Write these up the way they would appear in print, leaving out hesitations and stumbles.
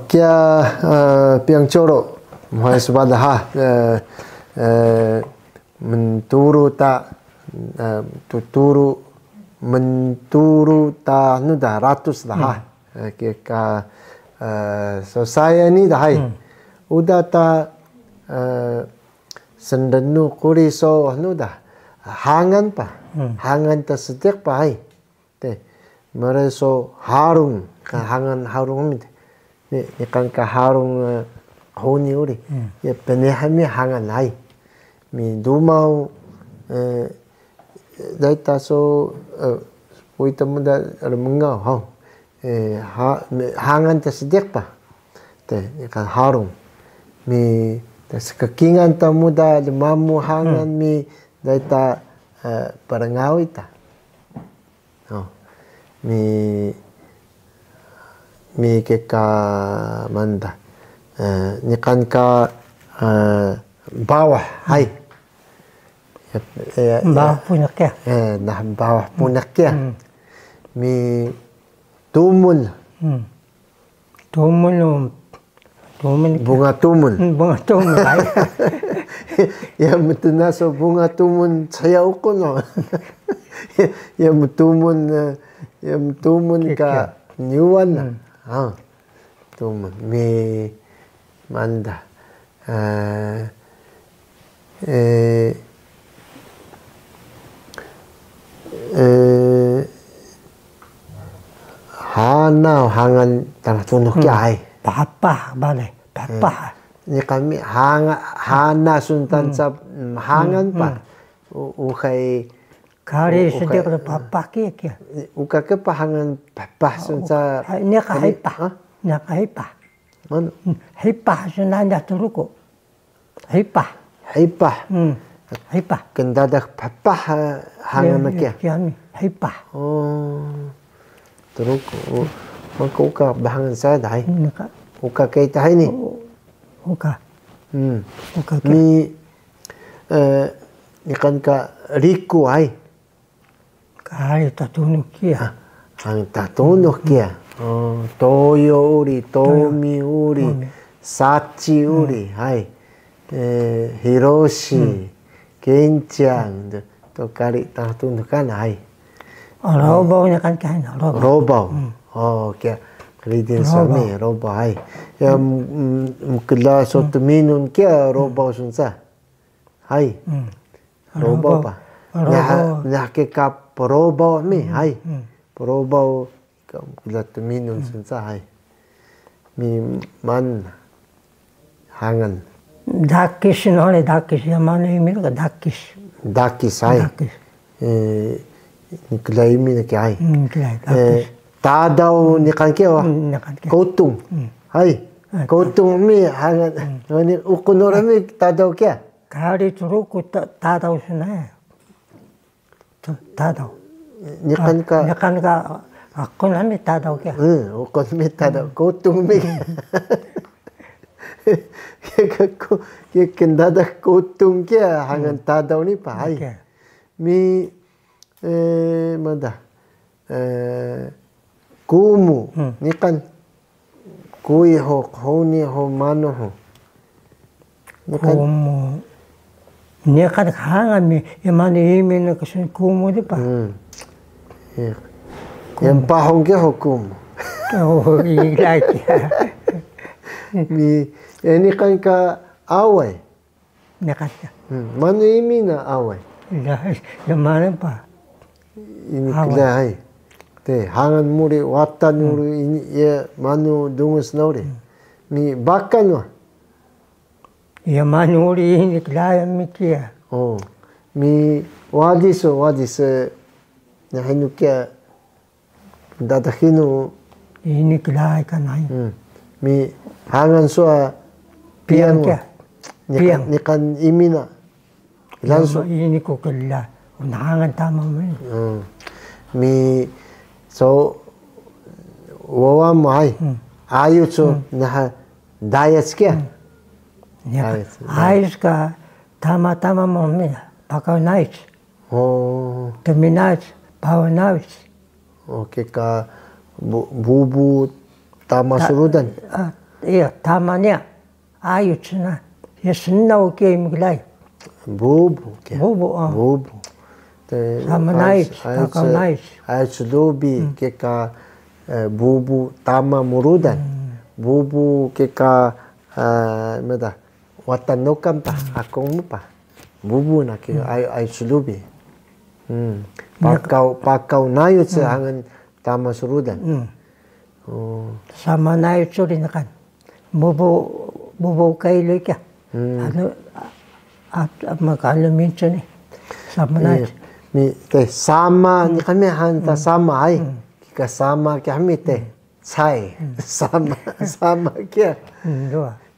kia piang coro mai subada ha menturu ta tuturu menturu ta nu da ratus dah ha ka so saya ni dah hai udah ta sendenu kuri so nu dah hangan pa hangan ta setiap pa hai te mereso harung ka hangan harung mi ni kan ka harung honi uri ya penehami hangan hai mi dumau daita so puita muda mengau ha hangan ta sediak pa te kan harung mi sekekingan ta muda mamu hangan mi daita parangau ita mi ke ka manda ni kan ka bawah hai bawah punya kia nah bawah punya kia mi tumul bunga tumun ya mutuna so bunga tumun saya ukono ya mutumun ka nyuan tumun mi manda hana hangan tanah tunuk ya ai papa bale papa ni kami hana suntan sab hangan pa ukai kari sedek le papa kia uka ke pahangan papa sunsa ni ka hipa mana hipa sunanda turuko hipa kendadak papa hangan kia hipa turuko maka uka bahangan saya dai uka kai tai ni uka ni ni kan ka riku ai kari tatunuk kia ang tatunuk kia toyo uri tomi uri sachi uri hai hiroshi kencang to kari tatunuk kan ai robau nya kan kan robau kia Ridin sami robau hai ya mukla sotu minun kia robau sunsa hai robau pa nah ke ka robau mi hai robau mukla tu minun sunsa hai mi man hangan dakis nole dakis ya mana ini ka dakis hai mukla ini ke hai tadau ni kan ke wa kotung hai kotung mi hangan ni ukunor mi tadau kia kari turuku tadau suna tadau ni kan ka aku nami tadau kia ukun mi tadau kotung mi ke kendada kotung kia hangan tadau ni pa hai mi manda kumu ni kan kui ho honi ho mano ho kumu ni kan hangan mi emani imi na kasun kumu di pa yang pahong ke ho kumu ilaki mi ini kan ka awai ni kan mano imi na awai ya mana pa ini kila hai te hangan muri watan muri ini ya manu dungus naure mi bakan wa ya manu uri ini kila mi kia mi wadis na hinu kia dadahinu ini kila kan hai mi hangan soa piang ni kan imina lanso ini ko kila unahangan tama mi so wawa mai ayu so na diet kia ayus ka tama mo mi pakau night terminate power night oke ka bubu tama surudan. Iya, tamanya. Ayo cina. Ya senau ke imiglay. Bubu. Bubu. Bubu. Sama nais. Takau nais. Ay sulubi keka bubu tama murudan. Bubu keka mada watan nokam pa akong mo pa. Bubu na ke ay sulubi. Pakaw nayot sa hangan tama surudan. Sama nayot suri na kan. Bubu kailoy ka. Ano at magkalamin siya ni. Sama nayot. Sama ni kami hanta sama ay. Kasama kami te. Say. Sama kya.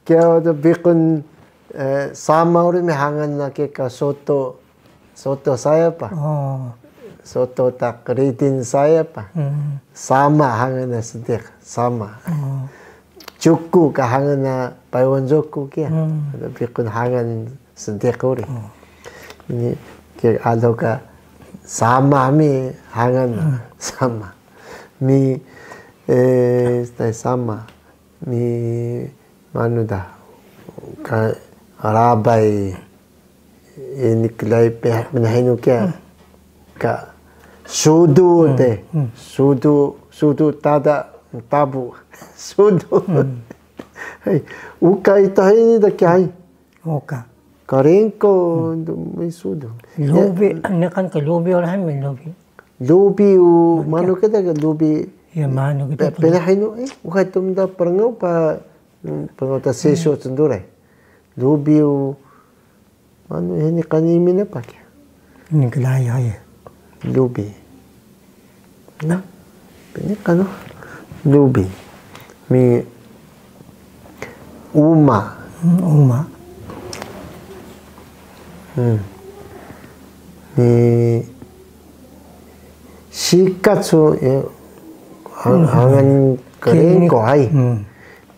Kaya wala bikon sama uri may hangan na kika soto saya pa. Soto tak ritin saya pa. Sama hangan na sedik. Sama. Cuku ka hangan na paiwan joku kya. Wala bikon hangan sedik uri. Ini kaya alo ka sama mi hangan na. Sama. Mi sama. Mi mano da. Ka arabay iniklay pinahino kya ka sudu de sudu tada tabu sudu hey uka itahin da kya uka karenko may sudu lubi ano kan ka lubi orang may lubi mano kita ka lubi ya mano kita pinahino uka tumda parangaw pa pangota sesyo tunduray lubi ano ini kanimi na pa kya ini kelaya ya lubi na pinik ano lubi mi uma mi shikatsu hangan kering ko ay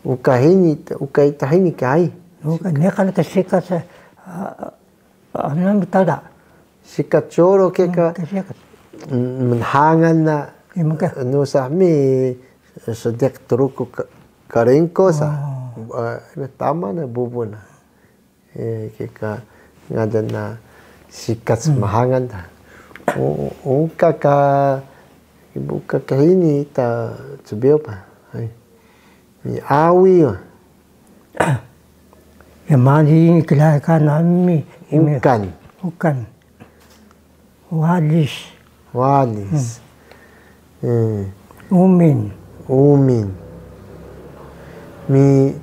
ukahini kai nekan ka sikat ano tada sikat choro ke ka hangan na no sa mi sedek truko karengko sa tama na bubu na ke ka ngadan na sikat mahangan ta uka kahini ta tsubeo pa ay mi awi ya mali ini kelaya kan ami Ukan. Walis. Umin. Mi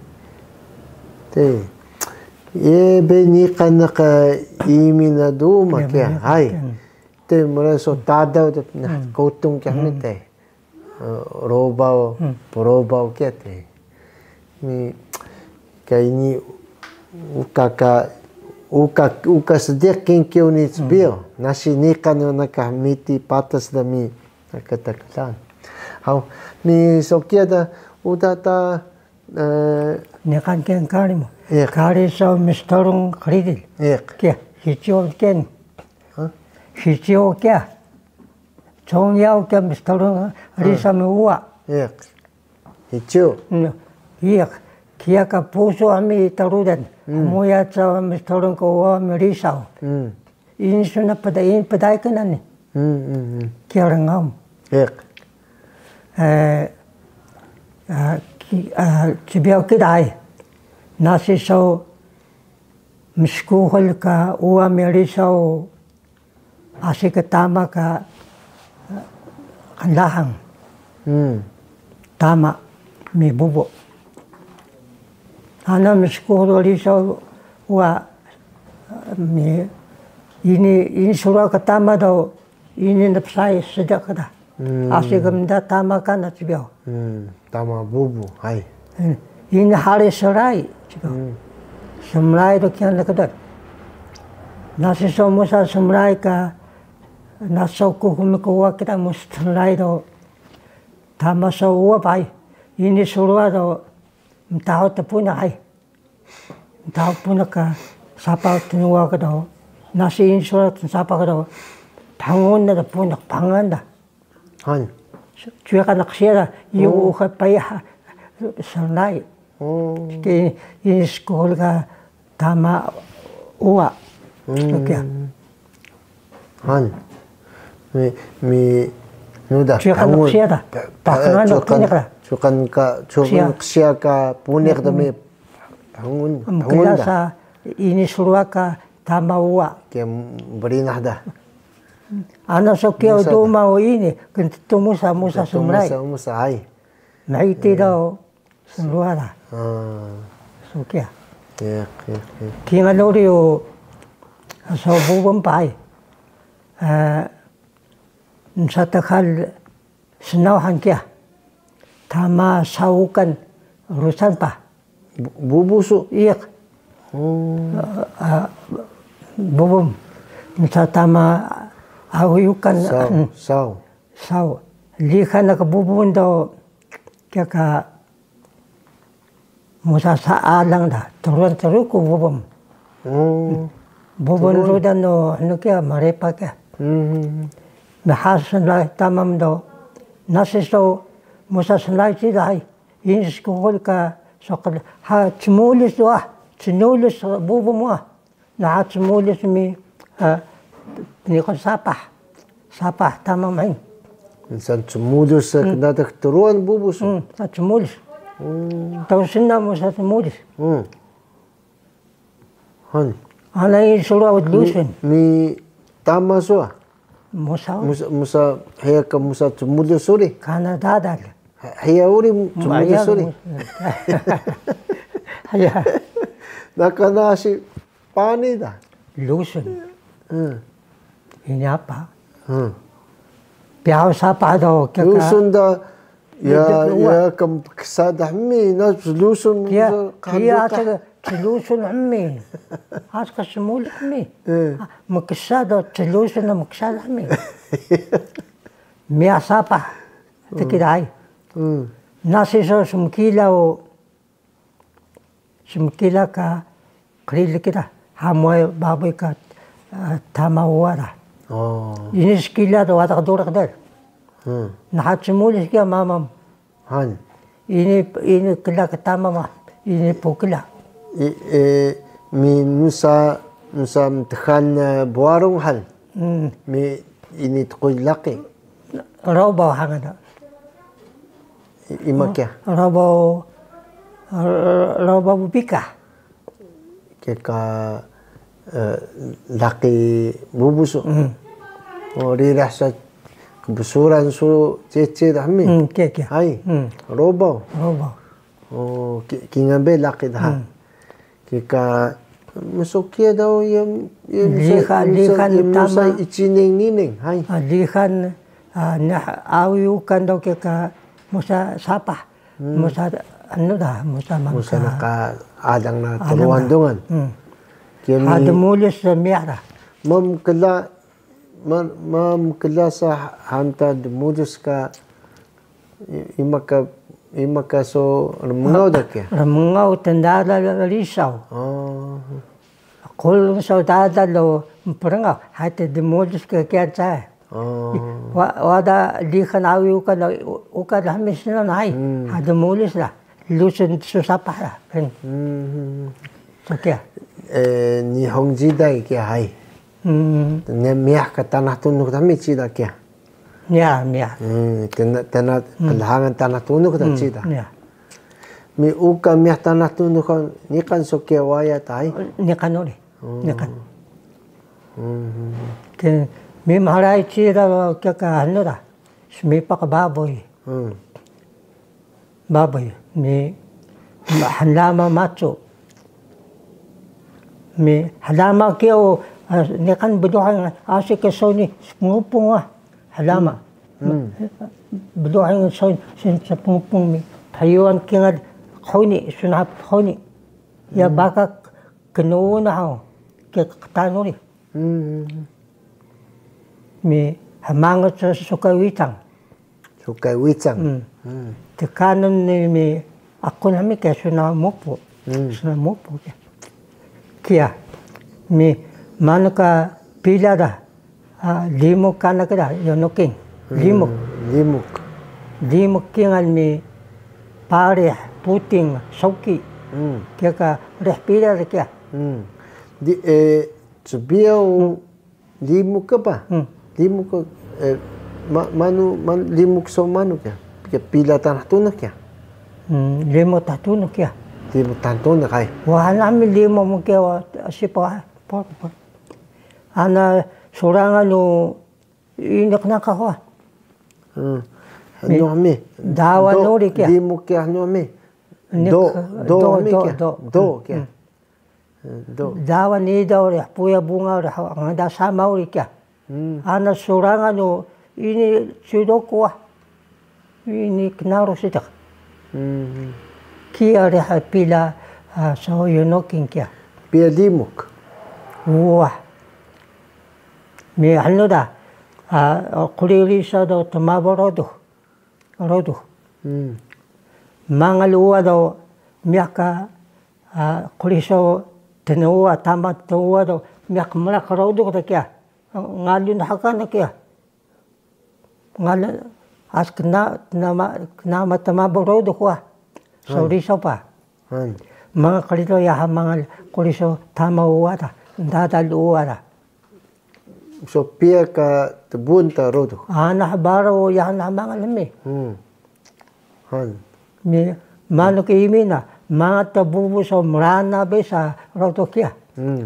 ye beni kanaka imina duma kya hay. Te mura so tada na kotung kya mite. Robaw kya te. Mi kaini uka sedek kinkyo ni tsbio. Nasi nika no nakamiti patas da mi nakataklan. Hau, mi sokia da udata nekan ken kari mo. Kari sa mistorong kridil. Kya, hichiyo ken. Hichiyo kya. Chongyao kya mistorong risa mi uwa. Hichiyo. Iya, kia ka puso ami tarudan. Muya sa mistorong ko uwa mi risaw. Inso na paday ka na ni. Kia rangam. Sibiyaw kiday. Nasi sa miskuhol ka uwa mi risaw. Asi ka tama ka kanlahang. Tama mi bubo. Ana miskuhol risaw uwa mi ini surah ka tama daw ini napsay sedek da. Asi gamda tama ka na sibiyaw. Tama bubu, hay. Ini hari serai sibiyaw. Semrai do kian nakadar. Nasi somusa semrai ka nasaw ko kumikuha kita mustanlay do tama sa uwa bay. Ini surah do mtaho tapuna hay. Mtaho puna ka sapa tinuwa ka daw. Nasi insurah sapa ka daw. Pangon na puna pangan da. Han. Cuya ka naksira yung uka paya Sernai. Ini sekolah ka tama uwa. Kaya. Han. Mi nuda. Siya siya da. Pakangan punya ka. Cukan siya ka punya ka mi bangun. Kaya sa ini surwa ka tama uwa. Kaya berinah dah. Ano so kaya duma o ini kung musa sumray. Musa ay. Naiti daw surwa da. So kaya. Kaya nori o so bubong pa ay. Sa takal sinawahan kaya. Tama saukan rusan pa. Bubuso? Iyak. Bubong. Sa tama ahuyukan. Saw. Lika nakabubong daw kaya ka musa sa alang da. Turuan ko bubong. Bubong rudan no ano kaya marepa kaya. Nahasan lang tamam daw. Nasiso musa sanay siya ay. Inis ko ka so ha tumulis doa. Tinulis bubong mo. Na tumulis mi ni ko sapah. Sapah tamam ay. Minsan tumulis sa kinadak turuan bubuso. Sa tumulis. Tausin na mo sa tumulis. Han. Alay sura with lusin. Mi tama so. Musa haya ka musa tumulis suri. Kana dadal. Haya uri tumulis suri. Haya. Nakana si pani da. Lusin. Inyapa. Piaw sapa daw. Lusin da. Ya kam kasada mi na lusin. Kaya تلوسن عمي هاس كسمول عمي مكسادة تلوسن مكساد عمي ميا صابح تكيد هاي ناسي سو سمكيلا كا قليل كده هموي بابي كا تاما ورا ينس كيلا دو هذا دور قدر نحط سمول كيا ماما هان ini kila ketama mah ini pokila mi nusa mthan buarong hal mi ini tkoy laki robo hangada imakya robo bika keka laki bubuso ori rasa kebesuran su cece dah mi hai robo oh kingambe laki dah kika musukia daw yung lihan tama ichining hai lihan na awiyukan daw kika musa sapah musa ano dah musa naka adang na tuluan dungan ada mulis sa miyara mam kala sa hanta mulis ka imaka so ramngaw da kya ramngaw tandala risaw kul so dadalo prangaw hate demolis ka kya cha wada lihan awi uka hamis na nai hade mulis la lusun susapa so kya ni hongji dai kya hai ne miah ka tanah tunuk dami chida kya Ya. Tanah kelahangan tanah tunduk tak cita. Mi uka miah tanah tunduk ni kan sokia waya tai. Ni kan ori. Ni kan. Ke mi marai cita kya ka anu dah. Mi pak baboy. Baboy mi halama macho. Mi halama kyo ni kan bedohan asik ke soni ngupung halama bedohan son sa pungpung mi tayuan kinga khoni sunap khoni ya baka knuuna ha ke tanori mi hamanga sa sukawitang te kanon ni mi ako na mi ke sunamopo kia mi manaka pila da limok kana kada yonoking limok kingal mi pare, puting, sauki. Kaya ka respira kaya. Di sebiau limuk apa? Limuk limuk so manu kaya? Pila tanah tunak kaya? Limo tatunak kaya. Limuk tanah tunak ay. Wah namin limo mo kaya sipa. Ana sorangan no inak na kawa. Ano kami? Dawa nori kaya. Limuk kaya ano kami? Do kaya. Do. Dawa ni daw rin, puya bunga rin, ang dasama rin kaya. Ana sorangan no, ini sudoku ah. Ini knaro siya. Kaya rin pila so yunokin kaya. Pila limuk? Wah. May ano da, kulirisa daw tumaborodo. Rodo. Mga luwa daw, miyaka kuliso tenuwa, tama tenuwa daw, miyaka malak rodo ko kaya. Ngalun haka na kaya. Ngalun, as nama tumaborodo ko ah. So riso pa. Mga kalito yaha mga kuliso tama uwa da, dadal uwa da. So pia ka tebun ta rodo. Nahabaro yahan na mga lami. Mi mano kimi na mga tabubo sa mrana be sa rodo kya.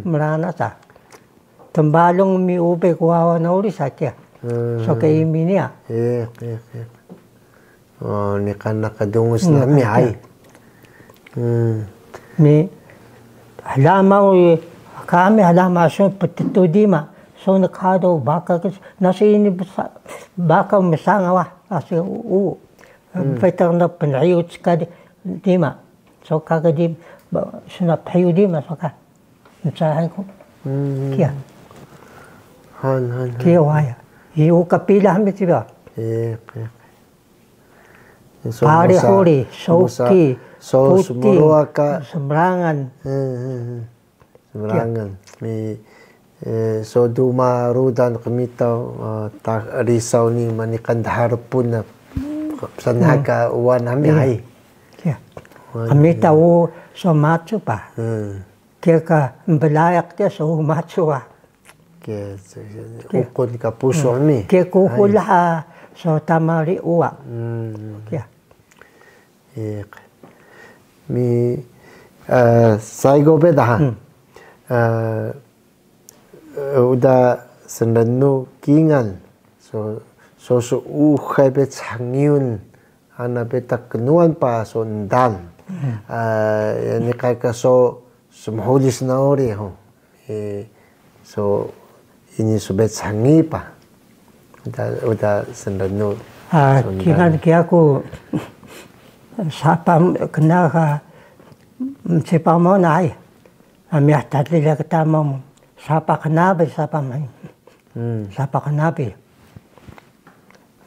Mrana sa. Tambalong mi ube kuwawa na uli sa kya. So kimi niya. Oh, ni kan nakadungos na mi ay. Mi halama kami halama so patitudima. So nakado baka nasa ini baka masangawa kasi Faitar na panayot ka di ma. So kagadi sinapayo di ma so ka. Nsahan ko. Kaya. Kaya waya. Iyo kapila kami diba? Pari hori, sauki, puti, semrangan. Semrangan. So duma rudan kami tau risau ni manikandahar pun na sanaka uwan kami ay. Kami tahu so macho pa. Kaya ka mbalayak kaya so macho ah. Kaya ukon ka puso kami. Kaya kukula so tamari uwa. Kaya. Mi saigo beda uda senanu kingan so uhay bet hangyun ana betak kenuan pa so ndan ni kaka so sumhulis na ori ho so ini so bet hangi pa uda senanu kingan kaya ko sapam kena ka sipa mo na ay amiyah tatlila katama mo sapa kanabi sapa may sapa kanabi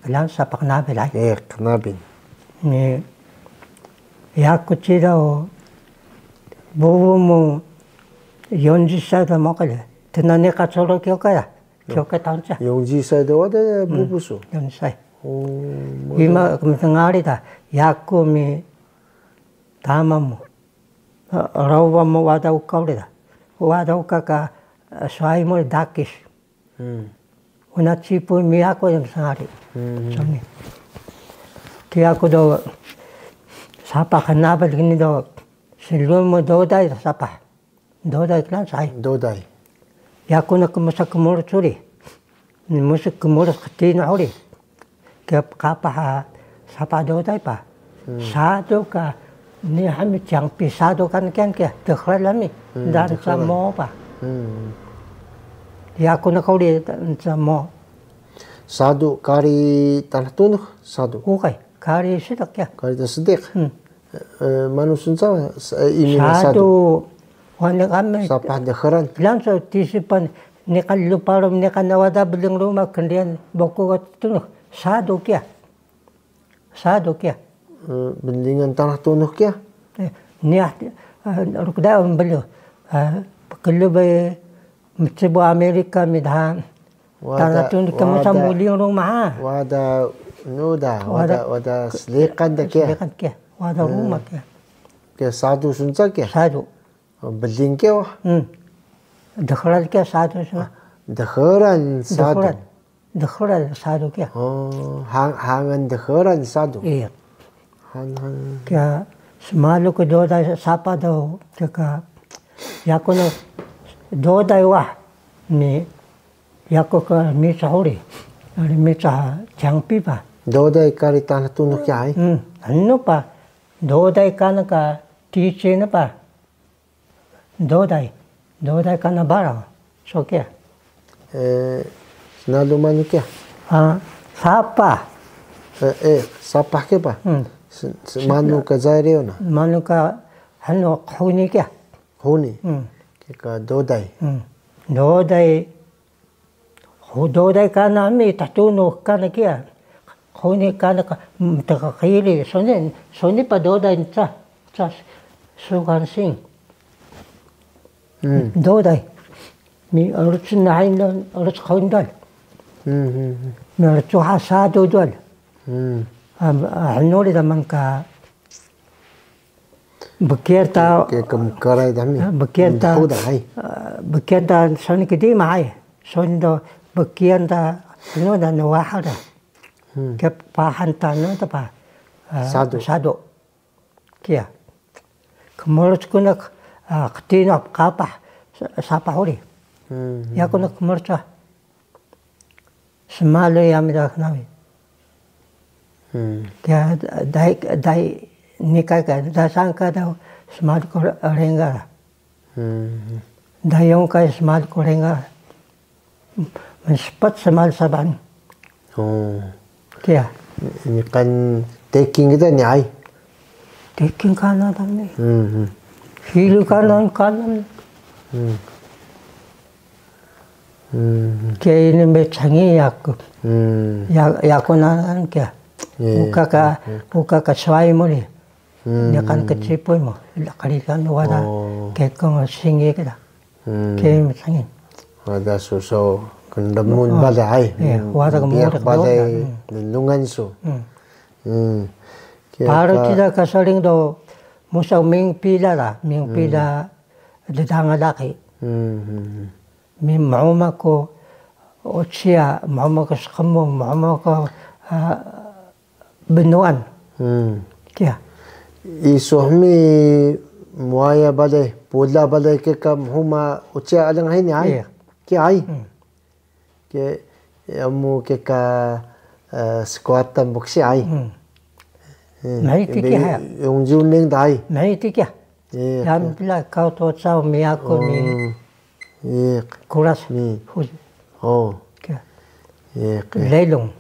Alam sapa kanabi lai kanabi ni yaku chida o bobo mo 40歳だもかれてなねかちょろきょかやきょかたんちゃ40歳でわでボボそ40歳今nga rin ta yaku mi tama mo rawa mo wadaw ka rin ta wadaw ka suay mo dakis una chipo mi yaku yung sangari kaya ako daw sapa kanabal gini daw silun mo doday sapa doday klan say doday yaku na kumasa kumuro tsuri musa kumuro katina uri kapah sapado tay pa sado ka ni hami chang pisado kan kian kya tekhralami dar sa mo pa ya ko na kauli sa mo sado kari tanatuno sado okay kari sidak kya kari tasdik manusun sa imi sado wala kami sa padakharan lang sa tisipan ni kaluparom ni kanawada bilang rumah kendian boko tuno Sado kya? Sado kya? Bendingan tanah tunuh kya? Niya, rukda ang balo. Pagkalo ba Mtsibo Amerika midhan. Tanah tunuh kamo sa muli yung rumah. Wada, nuda, wada slikan da kya? Slikan kya. wada rumah kia. Ke sadu sunca ke? Sadu. Beling ke wah? Dekharan kia sadu semua. Dekharan sadu. Dekharan sadu kia. Oh, hangan dekharan sadu. Iya. Han. Kia semalu ke dodai sapa do kia yako no dodai wah ni yako ke misa hori. Ari misa jangpi pa. Dodai kari tanah tunuk ya ai? Anu pa. Dodai kana ka tiche na pa. Dodai kana barang. So kia. Sinalu manu kia? Sapa. Sapa ke pa? Manu ka zaireo na? Manu ka anu huni kia. Huni? Ka dodai? Dodai kana mi tatuno kana kia. Huni kana ka takakili. Soni pa dodai nita. Sugan sing. Dodai. Mi arutsu nahin doon, arutsu kawin doon. Mi arutsu hasado doon. Hanuri naman ka bakirta. Kamkaray dami. Bakirta soni kidi mahay. Soni do bakirta ano na nawahara. Kaya pahanta no ta pa. Sado. Kaya. Kumurut ko na katino kapah sa pahuri. Yako na kumurta. Semalo yamida kanawi. Kaya dai nikay ka. Dasan ka daw semalo ko renga. Dayong ka semalo ko renga. Manspat semalo saban. Kaya. Ini kan taking kita ni ai. Taking kana dami. Hilu kanan. Kaya ini bechangi yaku. Yaku na kaya. Uka ka swai mo ni. Yakan katsipoy mo. Lakarikan wada. Kaya kung singi kita. Kaya bechangi. Wada so kandamun balay. Wada kamuda balay lungan so. Para tidak kasaling do musa ming pila la. Ming pila dadanga laki. Min mauma ko otsia, mauma ko skamo, mauma ko benuan. Kya? Isohmi muaya balay, pula balay ke kam huma otsia alang hai ni ai. Kya ai? Ke amu ke ka squatan boksi ai. Mai tiki hai. Yung juning dai. Mai tiki. Yan pila kau to sao miyako ni. Kuras. Oh. Kya? Lelong.